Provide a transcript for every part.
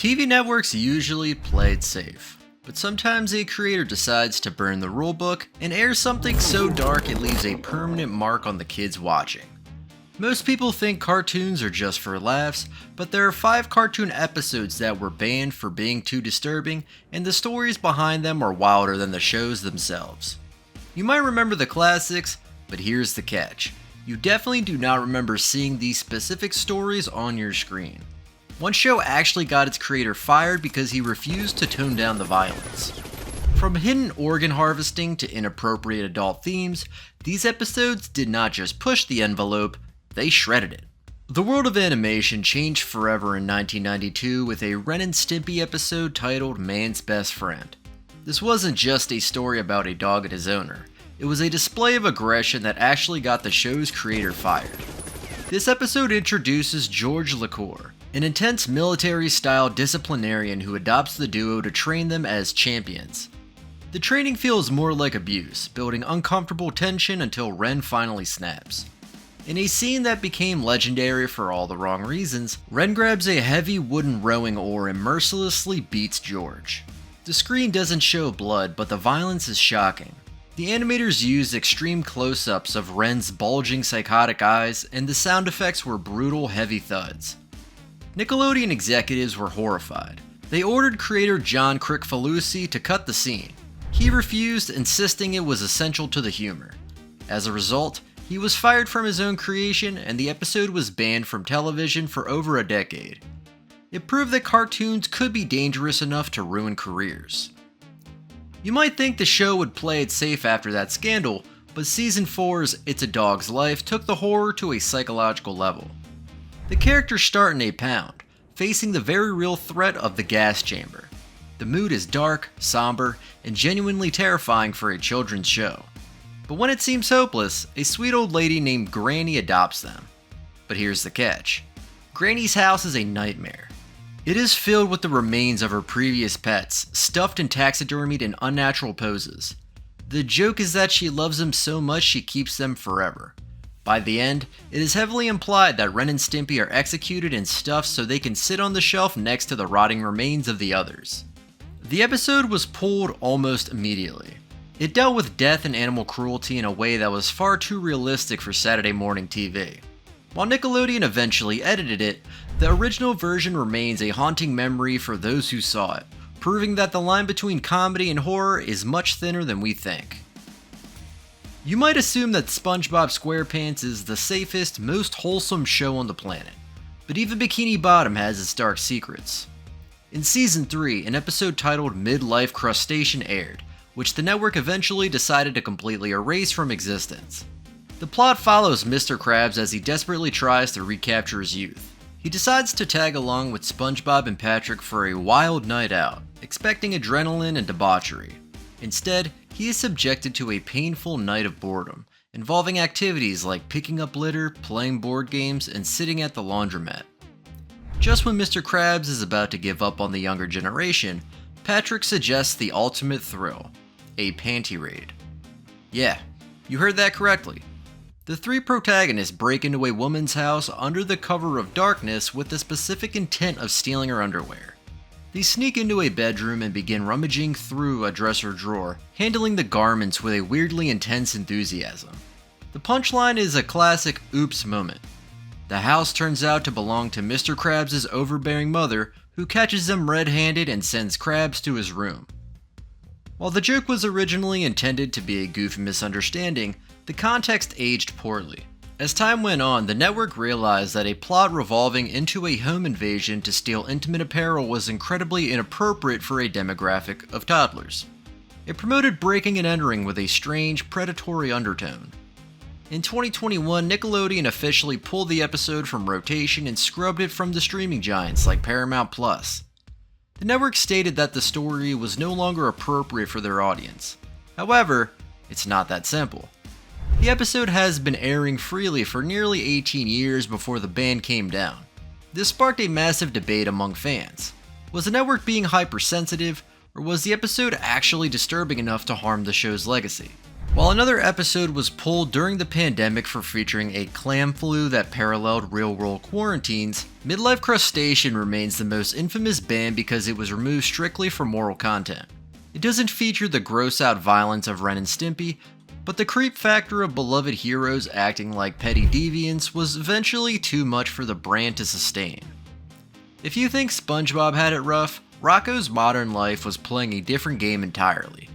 TV networks usually play it safe, but sometimes a creator decides to burn the rulebook and air something so dark it leaves a permanent mark on the kids watching. Most people think cartoons are just for laughs, but there are 5 cartoon episodes that were banned for being too disturbing, and the stories behind them are wilder than the shows themselves. You might remember the classics, but here's the catch. You definitely do not remember seeing these specific stories on your screen. One show actually got its creator fired because he refused to tone down the violence. From hidden organ harvesting to inappropriate adult themes, these episodes did not just push the envelope, they shredded it. The world of animation changed forever in 1992 with a Ren and Stimpy episode titled Man's Best Friend. This wasn't just a story about a dog and his owner, it was a display of aggression that actually got the show's creator fired. This episode introduces George LaCour, an intense military-style disciplinarian who adopts the duo to train them as champions. The training feels more like abuse, building uncomfortable tension until Ren finally snaps. In a scene that became legendary for all the wrong reasons, Ren grabs a heavy wooden rowing oar and mercilessly beats George. The screen doesn't show blood, but the violence is shocking. The animators used extreme close-ups of Ren's bulging psychotic eyes, and the sound effects were brutal, heavy thuds. Nickelodeon executives were horrified. They ordered creator John Kricfalusi to cut the scene. He refused, insisting it was essential to the humor. As a result, he was fired from his own creation, and the episode was banned from television for over a decade. It proved that cartoons could be dangerous enough to ruin careers. You might think the show would play it safe after that scandal, but Season 4's It's a Dog's Life took the horror to a psychological level. The characters start in a pound, facing the very real threat of the gas chamber. The mood is dark, somber, and genuinely terrifying for a children's show. But when it seems hopeless, a sweet old lady named Granny adopts them. But here's the catch. Granny's house is a nightmare. It is filled with the remains of her previous pets, stuffed and taxidermied in unnatural poses. The joke is that she loves them so much she keeps them forever. By the end, it is heavily implied that Ren and Stimpy are executed and stuffed so they can sit on the shelf next to the rotting remains of the others. The episode was pulled almost immediately. It dealt with death and animal cruelty in a way that was far too realistic for Saturday morning TV. While Nickelodeon eventually edited it, the original version remains a haunting memory for those who saw it, proving that the line between comedy and horror is much thinner than we think. You might assume that SpongeBob SquarePants is the safest, most wholesome show on the planet, but even Bikini Bottom has its dark secrets. In Season 3, an episode titled Midlife Crustacean aired, which the network eventually decided to completely erase from existence. The plot follows Mr. Krabs as he desperately tries to recapture his youth. He decides to tag along with SpongeBob and Patrick for a wild night out, expecting adrenaline and debauchery. Instead, he is subjected to a painful night of boredom, involving activities like picking up litter, playing board games, and sitting at the laundromat. Just when Mr. Krabs is about to give up on the younger generation, Patrick suggests the ultimate thrill, a panty raid. Yeah, you heard that correctly. The 3 protagonists break into a woman's house under the cover of darkness with the specific intent of stealing her underwear. They sneak into a bedroom and begin rummaging through a dresser drawer, handling the garments with a weirdly intense enthusiasm. The punchline is a classic oops moment. The house turns out to belong to Mr. Krabs' overbearing mother, who catches them red-handed and sends Krabs to his room. While the joke was originally intended to be a goofy misunderstanding, the context aged poorly. As time went on, the network realized that a plot revolving into a home invasion to steal intimate apparel was incredibly inappropriate for a demographic of toddlers. It promoted breaking and entering with a strange, predatory undertone. In 2021, Nickelodeon officially pulled the episode from rotation and scrubbed it from the streaming giants like Paramount+. The network stated that the story was no longer appropriate for their audience. However, it's not that simple. The episode has been airing freely for nearly 18 years before the ban came down. This sparked a massive debate among fans. Was the network being hypersensitive, or was the episode actually disturbing enough to harm the show's legacy? While another episode was pulled during the pandemic for featuring a clam flu that paralleled real-world quarantines, Midlife Crustacean remains the most infamous band because it was removed strictly for moral content. It doesn't feature the gross-out violence of Ren and Stimpy, but the creep factor of beloved heroes acting like petty deviants was eventually too much for the brand to sustain. If you think SpongeBob had it rough, Rocko's Modern Life was playing a different game entirely.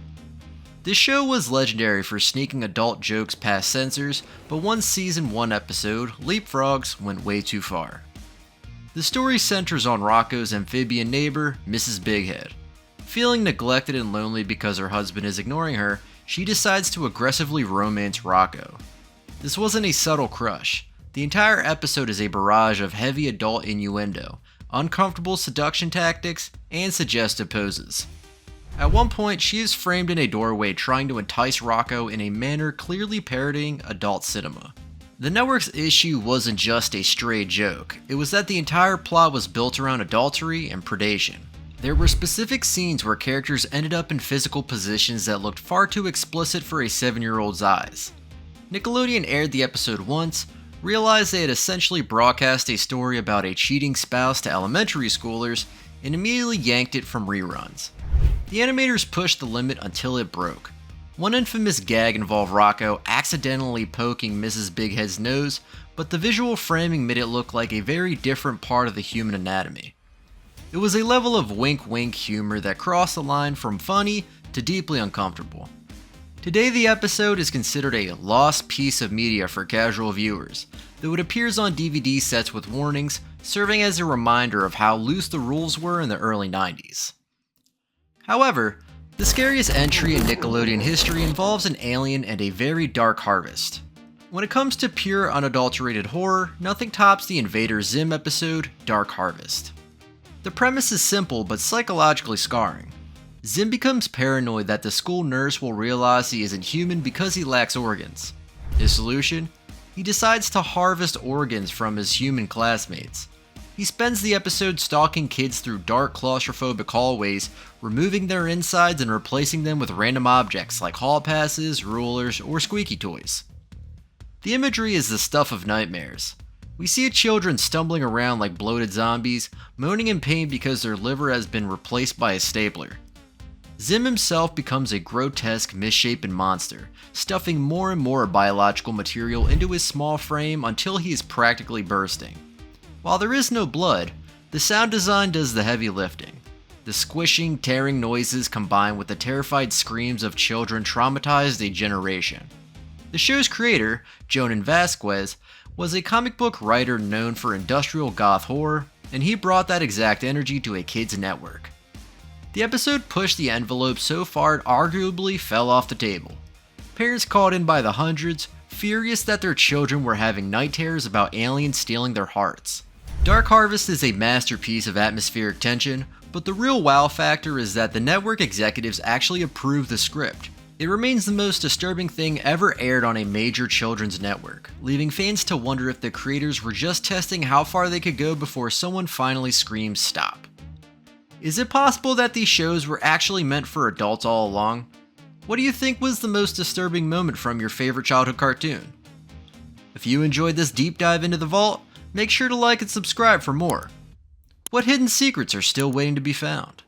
This show was legendary for sneaking adult jokes past censors, but one season 1 episode, Leapfrogs, went way too far. The story centers on Rocko's amphibian neighbor, Mrs. Bighead. Feeling neglected and lonely because her husband is ignoring her, she decides to aggressively romance Rocko. This wasn't a subtle crush. The entire episode is a barrage of heavy adult innuendo, uncomfortable seduction tactics, and suggestive poses. At one point, she is framed in a doorway trying to entice Rocko in a manner clearly parodying adult cinema. The network's issue wasn't just a stray joke, it was that the entire plot was built around adultery and predation. There were specific scenes where characters ended up in physical positions that looked far too explicit for a 7-year-old's eyes. Nickelodeon aired the episode once, realized they had essentially broadcast a story about a cheating spouse to elementary schoolers, and immediately yanked it from reruns. The animators pushed the limit until it broke. One infamous gag involved Rocko accidentally poking Mrs. Bighead's nose, but the visual framing made it look like a very different part of the human anatomy. It was a level of wink-wink humor that crossed the line from funny to deeply uncomfortable. Today the episode is considered a lost piece of media for casual viewers, though it appears on DVD sets with warnings, serving as a reminder of how loose the rules were in the early 90s. However, the scariest entry in Nickelodeon history involves an alien and a very dark harvest. When it comes to pure unadulterated horror, nothing tops the Invader Zim episode, Dark Harvest. The premise is simple but psychologically scarring. Zim becomes paranoid that the school nurse will realize he isn't human because he lacks organs. His solution? He decides to harvest organs from his human classmates. He spends the episode stalking kids through dark claustrophobic hallways, removing their insides and replacing them with random objects like hall passes, rulers, or squeaky toys. The imagery is the stuff of nightmares. We see children stumbling around like bloated zombies, moaning in pain because their liver has been replaced by a stapler. Zim himself becomes a grotesque, misshapen monster, stuffing more and more biological material into his small frame until he is practically bursting. While there is no blood, the sound design does the heavy lifting. The squishing, tearing noises combine with the terrified screams of children traumatized a generation. The show's creator, Jonan Vasquez, was a comic book writer known for industrial goth horror, and he brought that exact energy to a kids' network. The episode pushed the envelope so far it arguably fell off the table. Parents called in by the hundreds, furious that their children were having night terrors about aliens stealing their hearts. Dark Harvest is a masterpiece of atmospheric tension, but the real wow factor is that the network executives actually approved the script. It remains the most disturbing thing ever aired on a major children's network, leaving fans to wonder if the creators were just testing how far they could go before someone finally screams stop. Is it possible that these shows were actually meant for adults all along? What do you think was the most disturbing moment from your favorite childhood cartoon? If you enjoyed this deep dive into the vault, make sure to like and subscribe for more. What hidden secrets are still waiting to be found?